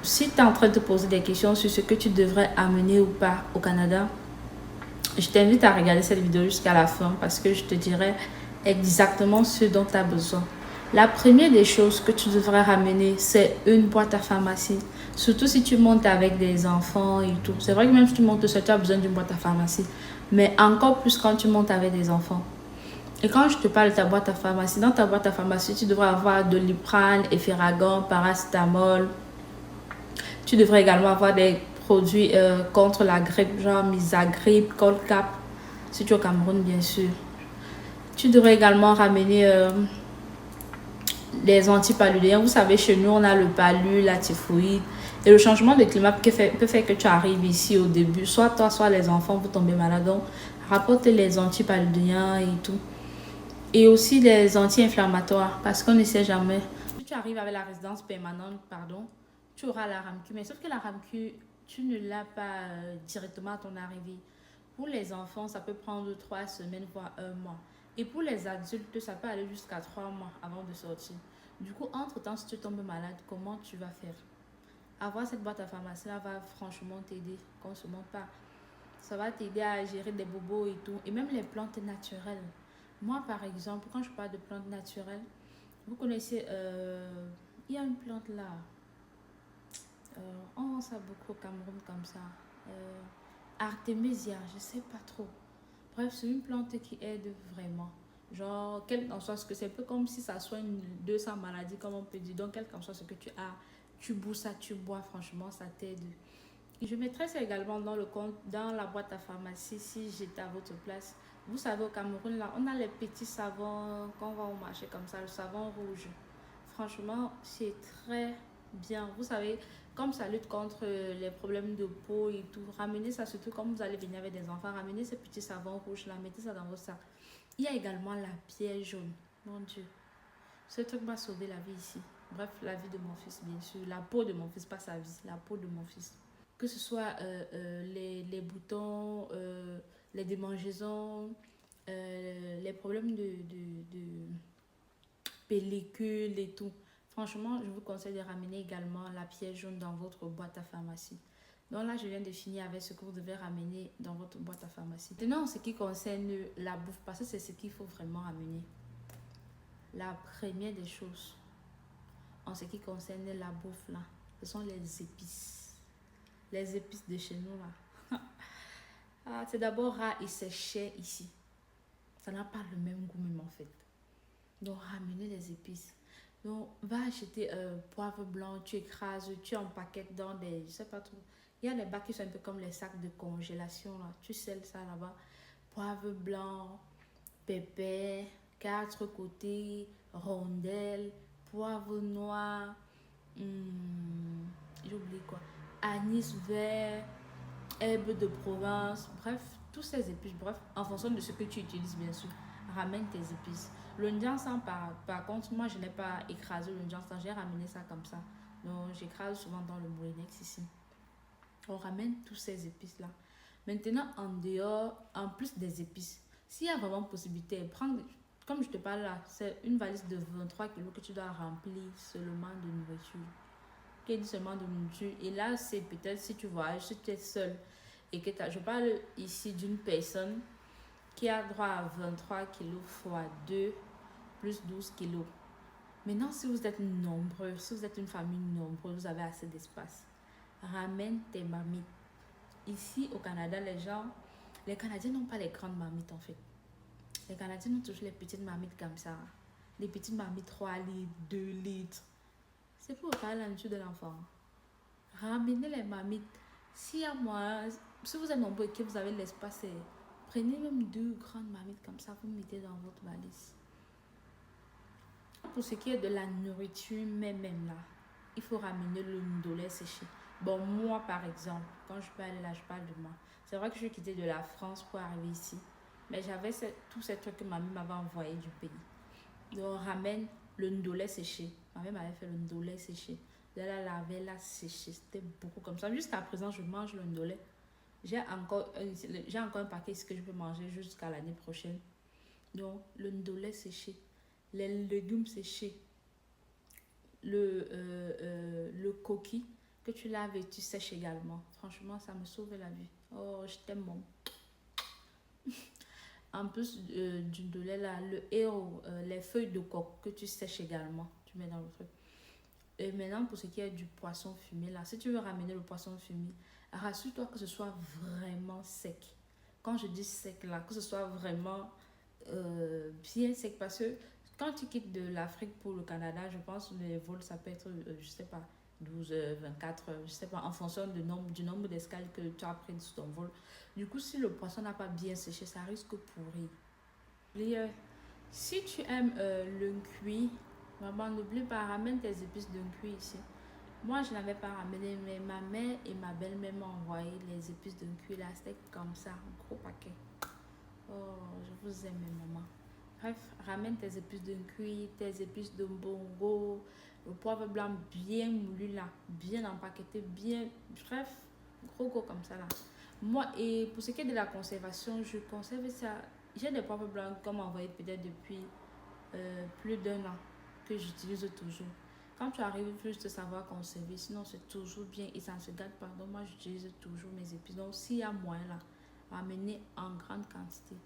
si tu es en train de te poser des questions sur ce que tu devrais amener ou pas au Canada, je t'invite à regarder cette vidéo jusqu'à la fin parce que je te dirai exactement ce dont tu as besoin. La première des choses que tu devrais ramener, c'est une boîte à pharmacie. Surtout si tu montes avec des enfants et tout. C'est vrai que même si tu montes seul, tu as besoin d'une boîte à pharmacie. Mais encore plus quand tu montes avec des enfants. Et quand je te parle de ta boîte à pharmacie, dans ta boîte à pharmacie, tu devrais avoir Doliprane, Efferalgan, paracétamol. Tu devrais également avoir des produits contre la grippe, genre Misagrippe, Colcap, si tu es au Cameroun, bien sûr. Tu devrais également ramener des antipaludéens. Vous savez, chez nous, on a le palu, la typhoïde. Et le changement de climat peut faire que tu arrives ici au début. Soit toi, soit les enfants, vous tombez malade. Donc, rapporte les antipaludéens et tout. Et aussi les anti-inflammatoires, parce qu'on ne sait jamais. Si tu arrives avec la résidence permanente, pardon, tu auras la RAMQ. Mais sauf que la RAMQ, tu ne l'as pas directement à ton arrivée. Pour les enfants, ça peut prendre 3 semaines, voire 1 mois. Et pour les adultes, ça peut aller jusqu'à 3 mois avant de sortir. Du coup, entre-temps, si tu tombes malade, comment tu vas faire? Avoir cette boîte à pharmacie là va franchement t'aider, qu'on ne se montre pas. Ça va t'aider à gérer des bobos et tout. Et même les plantes naturelles. Moi, par exemple, quand je parle de plantes naturelles, vous connaissez, il y a une plante là. On vend ça beaucoup au Cameroun comme ça. Euh, Artemisia, je sais pas trop. Bref, c'est une plante qui aide vraiment. Genre, quel qu'en soit ce que c'est, un peu comme si ça soigne 200 maladies, comme on peut dire. Donc, quel qu'en soit ce que tu as, tu bois ça, tu bois, franchement, ça t'aide. Et je mettrai ça également dans le compte, dans la boîte à pharmacie, si j'étais à votre place. Vous savez, au Cameroun, là, on a les petits savons qu'on va au marché comme ça, le savon rouge. Franchement, c'est très bien. Vous savez, comme ça lutte contre les problèmes de peau et tout, ramenez ça, surtout comme vous allez venir avec des enfants, ramenez ces petits savons rouges là, mettez ça dans vos sacs. Il y a également la pierre jaune. Mon Dieu, ce truc m'a sauvé la vie ici. Bref, la vie de mon fils, bien sûr. La peau de mon fils, pas sa vie, la peau de mon fils. Que ce soit les boutons, les démangeaisons, les problèmes de pellicule et tout. Franchement, je vous conseille de ramener également la pierre jaune dans votre boîte à pharmacie. Donc là, je viens de finir avec ce que vous devez ramener dans votre boîte à pharmacie. Maintenant, en ce qui concerne la bouffe, parce que c'est ce qu'il faut vraiment ramener. La première des choses, en ce qui concerne la bouffe, là, ce sont les épices. Les épices de chez nous, là. Ah, c'est d'abord rare et c'est cher ici. Ça n'a pas le même goût, même en fait. Donc, ramenez les épices. Donc, va acheter poivre blanc, tu écrases, tu empaquettes dans des, je sais pas trop. Il y a les bacs qui sont un peu comme les sacs de congélation, là. Tu scelles ça là-bas. Poivre blanc, pépère, 4 côtés, rondelles, poivre noir, j'ai oublié quoi, anis vert, herbe de Provence, bref, tous ces épices, bref, en fonction de ce que tu utilises, bien sûr, ramène tes épices. Le Ndjansan, par contre, moi, je n'ai pas écrasé le Ndjansan, j'ai ramené ça comme ça. Donc, j'écrase souvent dans le Moulinex ici. On ramène tous ces épices-là. Maintenant, en dehors, en plus des épices, s'il y a vraiment possibilité, prendre, comme je te parle là, c'est une valise de 23 kilos que tu dois remplir seulement de nourriture. Qui dit seulement de nourriture. Et là, c'est peut-être si tu voyages, si tu es seul et que je parle ici d'une personne qui a droit à 23 kilos fois 2 plus 12 kilos. Maintenant, si vous êtes nombreux, si vous êtes une famille nombreuse, vous avez assez d'espace. Ramène tes marmites. Ici, au Canada, les Canadiens n'ont pas les grandes marmites en fait. Les Canadiens ont toujours les petites marmites comme ça. Les petites marmites 3 litres, 2 litres. C'est pour préparer la nourriture de l'enfant. Ramenez les marmites. Si à moi, si vous êtes nombreux et que vous avez l'espace, prenez même 2 grandes marmites comme ça, vous mettez dans votre valise. Pour ce qui est de la nourriture, même là, il faut ramener le ndolé séché. Bon, moi par exemple, quand je peux aller là, je parle de moi. C'est vrai que je quittais de la France pour arriver ici. Mais j'avais tous ces trucs que ma mère m'avait envoyé du pays. Donc, on ramène le ndolé séché. Ma mère m'avait fait le ndolé séché. De la laver, la sécher. C'était beaucoup comme ça. Jusqu'à présent, je mange le ndolé. J'ai encore un paquet ce que je peux manger jusqu'à l'année prochaine. Donc, le ndolé séché. Les légumes séchés. Le coquille que tu laves et tu sèches également. Franchement, ça me sauve la vie. Oh, je t'aime, mon. En plus du lait là, le héros, les feuilles de coco que tu sèches également, tu mets dans le truc. Et maintenant, pour ce qui est du poisson fumé là, si tu veux ramener le poisson fumé, rassure-toi que ce soit vraiment sec. Quand je dis sec là, que ce soit vraiment bien sec, parce que quand tu quittes de l'Afrique pour le Canada, je pense que les vols ça peut être, je sais pas, 12 heures, 24 heures, je sais pas, en fonction du nombre d'escales que tu as pris sur ton vol. Du coup, si le poisson n'a pas bien séché, ça risque de pourrir. Et, si tu aimes le cuit, vraiment n'oublie pas, ramène tes épices de cuit ici. Moi, je n'avais pas ramené, mais ma mère et ma belle-mère m'ont envoyé les épices de cuit là, c'était comme ça, un gros paquet. Oh, je vous aime, maman. Bref, ramène tes épices de cuit, tes épices de bongo, le poivre blanc bien moulu là, bien empaqueté, bien. Bref, gros comme ça là. Moi, et pour ce qui est de la conservation, je conserve ça. J'ai des poivres blancs qu'on m'a envoyé peut-être depuis plus d'un an que j'utilise toujours. Quand tu arrives, il faut juste savoir conserver, sinon c'est toujours bien et ça ne se gâte pas. Donc, moi, j'utilise toujours mes épices. Donc, s'il y a moyen là, ramener en grande quantité.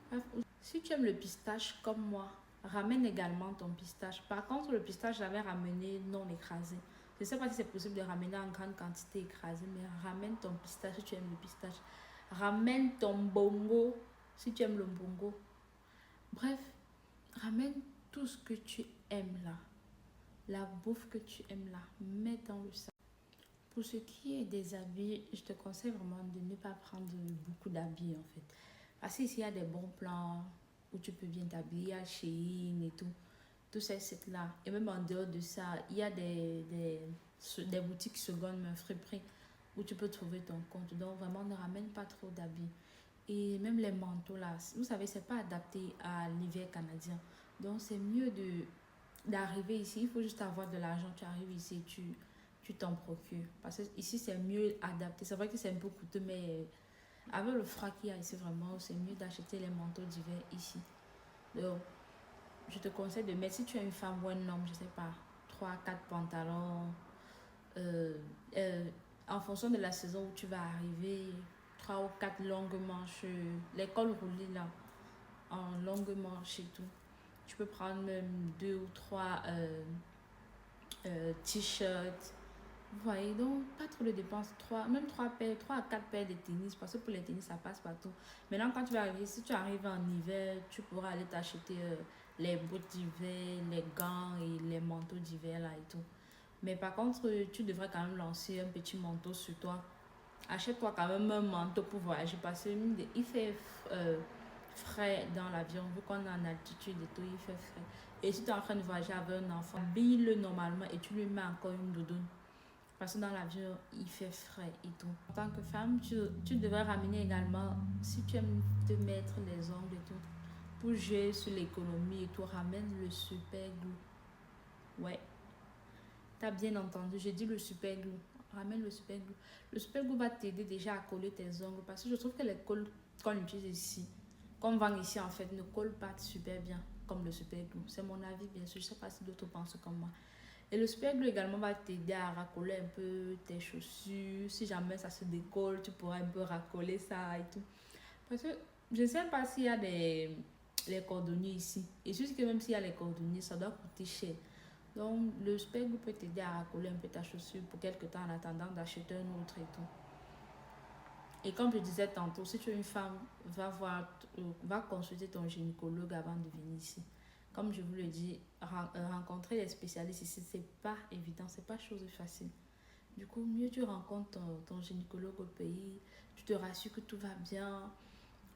Bref, si tu aimes le pistache comme moi, ramène également ton pistache. Par contre, le pistache, j'avais ramené non écrasé. Je ne sais pas si c'est possible de ramener en grande quantité écrasé, mais ramène ton pistache si tu aimes le pistache. Ramène ton bongo si tu aimes le bongo. Bref, ramène tout ce que tu aimes là. La bouffe que tu aimes là. Mets dans le sac. Pour ce qui est des habits, je te conseille vraiment de ne pas prendre beaucoup d'habits en fait. Parce qu'ici, il y a des bons plans où tu peux bien t'habiller, à Shein et tout. Tous ces sites-là. Et même en dehors de ça, il y a des boutiques secondes, mais friperies, où tu peux trouver ton compte. Donc, vraiment, ne ramène pas trop d'habits. Et même les manteaux là, vous savez, c'est pas adapté à l'hiver canadien. Donc, c'est mieux d'arriver ici. Il faut juste avoir de l'argent. Tu arrives ici, tu t'en procures. Parce que ici, c'est mieux adapté. C'est vrai que c'est un peu coûteux, mais avec le froid qu'il y a ici, vraiment, c'est mieux d'acheter les manteaux d'hiver ici. Donc, je te conseille de mettre, si tu es une femme ou un homme, je sais pas, 3 4 pantalons. euh, euh, En fonction de la saison où tu vas arriver, 3 ou 4 longues manches, les cols roulés là, en longue manche et tout. Tu peux prendre même 2 ou 3 t-shirts. Vous voyez, donc pas trop de dépenses. Même 3 paires, 3 à 4 paires de tennis, parce que pour les tennis, ça passe partout. Maintenant, quand tu vas arriver, si tu arrives en hiver, tu pourras aller t'acheter les bottes d'hiver, les gants et les manteaux d'hiver là et tout. Mais par contre, tu devrais quand même lancer un petit manteau sur toi. Achète-toi quand même un manteau pour voyager parce qu'il fait frais dans l'avion. Vu qu'on est en altitude et tout, il fait frais. Et si tu es en train de voyager avec un enfant, habille-le normalement et tu lui mets encore une doudoune. Parce que dans l'avion, il fait frais et tout. En tant que femme, tu devrais ramener également, si tu aimes te mettre les ongles et tout, pour jouer sur l'économie et tout, ramène le super glue. Ouais, t'as bien entendu, j'ai dit le super glue. Ramène le super glue. Le super glue va t'aider déjà à coller tes ongles parce que je trouve que les cols qu'on utilise ici, qu'on vend ici en fait, ne collent pas super bien comme le super glue. C'est mon avis, bien sûr. Je sais pas si d'autres pensent comme moi. Et le super glue également va t'aider à racoller un peu tes chaussures. Si jamais ça se décolle, tu pourras un peu racoller ça et tout. Parce que je ne sais pas s'il y a les cordonniers ici. Et je sais que même s'il y a les cordonniers, ça doit coûter cher. Donc, le super glue peut t'aider à racoller un peu ta chaussure pour quelque temps en attendant d'acheter un autre et tout. Et comme je disais tantôt, si tu es une femme, va consulter ton gynécologue avant de venir ici. Comme je vous le dis, rencontrer les spécialistes ici, c'est pas évident, c'est pas chose facile. Du coup, mieux tu rencontres ton gynécologue au pays, tu te rassures que tout va bien.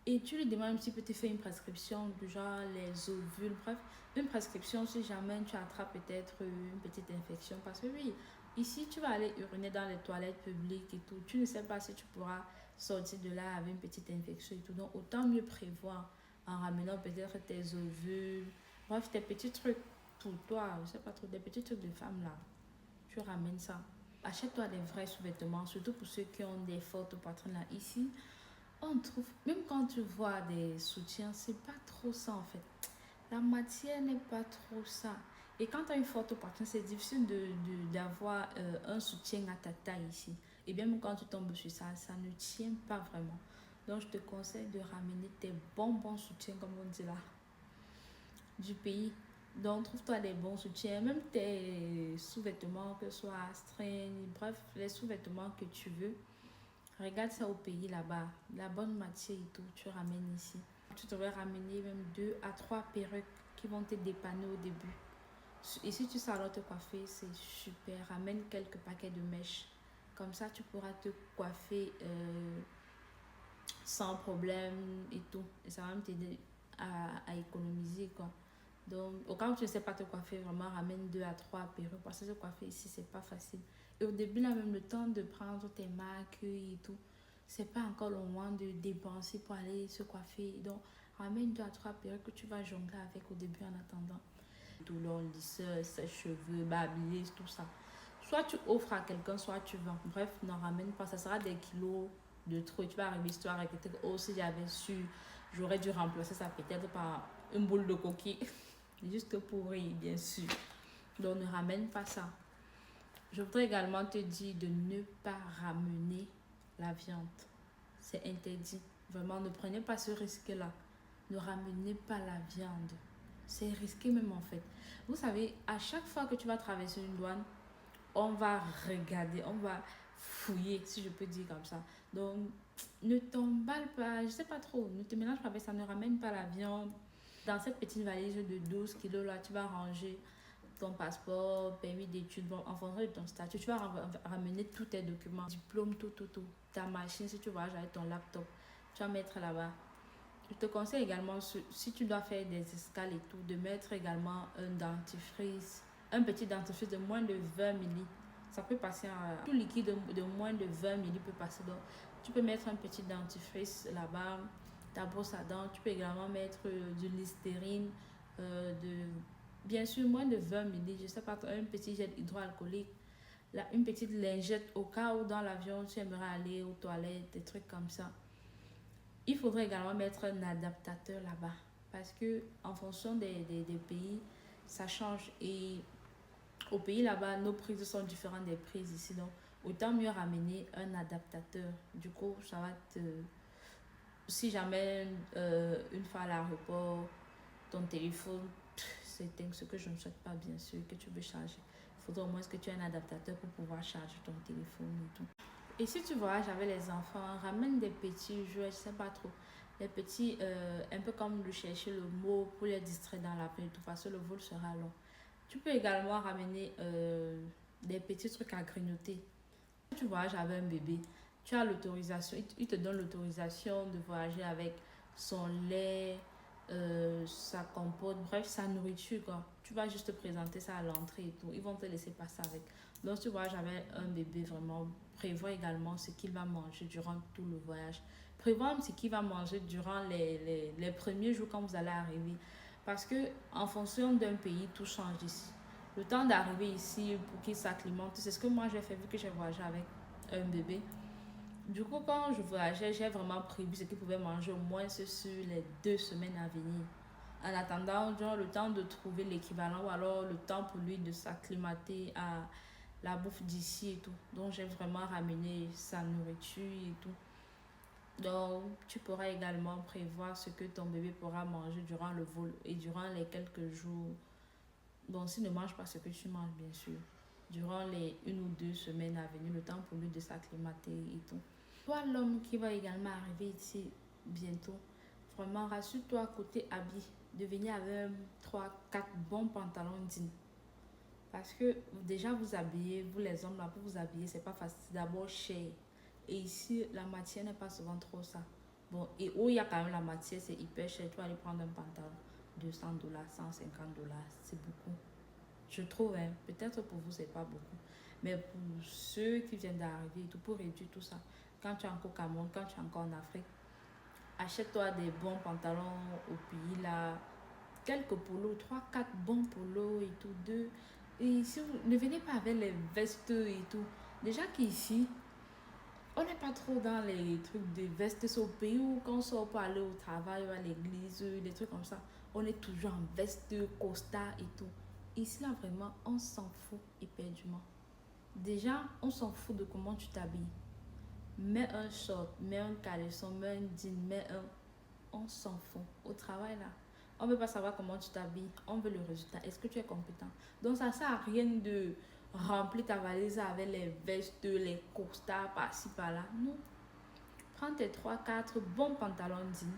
Et tu lui demandes s'il peut te faire une prescription du genre les ovules, bref, une prescription si jamais tu attrapes peut-être une petite infection. Parce que oui, ici tu vas aller uriner dans les toilettes publiques et tout. Tu ne sais pas si tu pourras sortir de là avec une petite infection et tout. Donc autant mieux prévoir en ramenant peut-être tes ovules, bref, tes petits trucs pour toi, je sais pas trop, des petits trucs de femme là. Tu ramènes ça. Achète-toi des vrais sous-vêtements, surtout pour ceux qui ont des fortes poitrines là. Ici, on trouve, même quand tu vois des soutiens, c'est pas trop ça en fait. La matière n'est pas trop ça. Et quand tu as une forte poitrine, c'est difficile d'avoir un soutien à ta taille ici. Et bien même quand tu tombes sur ça, ça ne tient pas vraiment. Donc je te conseille de ramener tes bons soutiens, comme on dit là, du pays. Donc trouve-toi des bons soutiens, même tes sous-vêtements, que ce soit string, bref, les sous-vêtements que tu veux. Regarde ça au pays là-bas, la bonne matière et tout, tu ramènes ici. Tu devrais ramener même 2 à 3 perruques qui vont te dépanner au début. Et si tu sais alors te coiffer, c'est super. Ramène quelques paquets de mèches. Comme ça, tu pourras te coiffer sans problème et tout. Et ça va même t'aider à économiser, quoi. Donc, au cas où tu ne sais pas te coiffer, vraiment, ramène 2 à 3 perruques. Parce que se coiffer ici, c'est pas facile. Et au début, là, même le temps de prendre tes maquilles et tout, c'est pas encore le moment de dépenser pour aller se coiffer. Donc, ramène 2 à 3 perruques que tu vas jongler avec au début en attendant. Tout long, lisseur, sèche-cheveux, babyliss, tout ça. Soit tu offres à quelqu'un, soit tu vends. Bref, n'en ramène pas. Ça sera des kilos de trop. Et tu vas arriver histoire avec oh, si j'avais su, j'aurais dû remplacer ça peut-être par une boule de coquille. Juste pour rire, bien sûr. Donc, ne ramène pas ça. Je voudrais également te dire de ne pas ramener la viande. C'est interdit. Vraiment, ne prenez pas ce risque-là. Ne ramenez pas la viande. C'est risqué même en fait. Vous savez, à chaque fois que tu vas traverser une douane, on va regarder, on va fouiller, si je peux dire comme ça. Donc, ne t'emballe pas, je sais pas trop, ne te mélange pas avec ça, ne ramène pas la viande. Dans cette petite valise de 12 kilos là, tu vas ranger ton passeport, permis d'études, bon, en fonction de ton statut, tu vas ramener tous tes documents, diplôme, tout. Ta machine, si tu voyages avec ton laptop, tu vas mettre là-bas. Je te conseille également, si tu dois faire des escales et tout, de mettre également un dentifrice, un petit dentifrice de moins de 20 ml. Ça peut passer à tout liquide de moins de 20 ml peut passer. Donc, tu peux mettre un petit dentifrice là-bas, ta brosse à dents. Tu peux également mettre du Listerine, bien sûr moins de 20 ml. Je sais pas, un petit gel hydroalcoolique, là, une petite lingette au cas où dans l'avion tu aimerais aller aux toilettes, des trucs comme ça. Il faudrait également mettre un adaptateur là-bas parce que en fonction des pays, ça change. Et au pays là-bas, nos prises sont différentes des prises ici. Donc, autant mieux ramener un adaptateur. Du coup, ça va te... Si jamais une fois à l'aéroport, ton téléphone s'éteint, ce que je ne souhaite pas bien sûr, que tu veux charger, il faudra au moins que tu aies un adaptateur pour pouvoir charger ton téléphone et tout. Et si tu voyages avec les enfants, ramène des petits jouets, je sais pas trop. Les petits, un peu comme de chercher le mot pour les distraire dans l'appel et tout, parce que le vol sera long. Tu peux également ramener des petits trucs à grignoter. Si tu voyages avec un bébé, tu as l'autorisation, il te donne l'autorisation de voyager avec son lait, sa compote, bref, sa nourriture, quoi. Tu vas juste te présenter ça à l'entrée et tout. Ils vont te laisser passer avec. Donc, si tu voyages avec un bébé, vraiment, prévois également ce qu'il va manger durant tout le voyage. Prévois ce qu'il va manger durant les premiers jours quand vous allez arriver. Parce que en fonction d'un pays, tout change ici. Le temps d'arriver ici pour qu'il s'acclimate, c'est ce que moi j'ai fait vu que j'ai voyagé avec un bébé. Du coup, quand je voyageais, j'ai vraiment prévu ce qu'il pouvait manger au moins sur les 2 semaines à venir. En attendant, genre, le temps de trouver l'équivalent ou alors le temps pour lui de s'acclimater à la bouffe d'ici et tout. Donc, j'ai vraiment ramené sa nourriture et tout. Donc, tu pourras également prévoir ce que ton bébé pourra manger durant le vol et durant les quelques jours. Donc, s'il ne mange pas ce que tu manges, bien sûr, durant les 1 ou 2 semaines à venir, le temps pour lui de s'acclimater et tout. Toi, l'homme qui va également arriver ici bientôt, vraiment, rassure-toi côté habit, de venir avec 3, 4 bons pantalons dignes. Parce que déjà, vous habillez, vous les hommes, là, pour vous habiller, c'est pas facile. C'est d'abord cher. Et ici, la matière n'est pas souvent trop ça. Bon, et où il y a quand même la matière, c'est hyper cher. Tu vas aller prendre un pantalon, 200 $, 150 $, c'est beaucoup. Je trouve, hein, peut-être pour vous, c'est pas beaucoup. Mais pour ceux qui viennent d'arriver, tout pour réduire tout ça, quand tu es encore au Cameroun, quand tu es encore en Afrique, achète-toi des bons pantalons au pays là, quelques polos, 3, 4 bons polos et tout, deux. Et si vous ne venez pas avec les vestes et tout, déjà qu'ici, on n'est pas trop dans les trucs de vestes, c'est au pays où quand on sort pour aller au travail ou à l'église, des trucs comme ça, on est toujours en veste, costard et tout. ici là vraiment, on s'en fout éperdument. Déjà, on s'en fout de comment tu t'habilles. Mets un short, mets un caleçon, mets un jean, mets un... On s'en fout. Au travail là, on ne veut pas savoir comment tu t'habilles, on veut le résultat. Est-ce que tu es compétent? Donc ça ne sert à rien de remplir ta valise avec les vestes, les costards par-ci par-là. Non. Prends tes 3-4 bons pantalons jeans,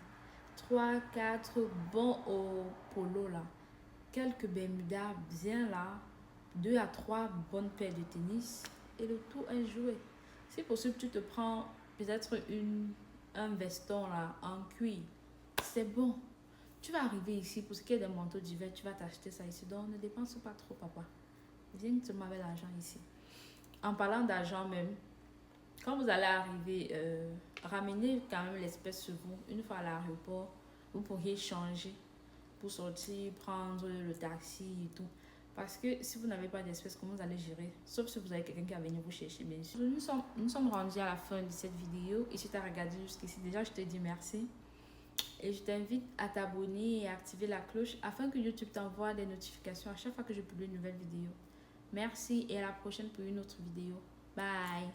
3-4 bons au polo là, quelques bermudas bien là, 2 à 3 bonnes paires de tennis et le tout est joué. Si possible, tu te prends peut-être un veston là en cuir. C'est bon. Tu vas arriver ici pour ce qui est des manteaux d'hiver, tu vas t'acheter ça ici. Donc ne dépense pas trop, papa. Viens seulement avec l'argent ici. En parlant d'argent même, quand vous allez arriver, ramenez quand même l'espèce sur vous. Une fois à l'aéroport, vous pourriez changer pour sortir, prendre le taxi et tout. Parce que si vous n'avez pas d'espèces, comment vous allez gérer? Sauf si vous avez quelqu'un qui va venir vous chercher, bien sûr. Nous sommes rendus à la fin de cette vidéo. Et si tu as regardé jusqu'ici, déjà, je te dis merci. Et je t'invite à t'abonner et à activer la cloche afin que YouTube t'envoie des notifications à chaque fois que je publie une nouvelle vidéo. Merci et à la prochaine pour une autre vidéo. Bye!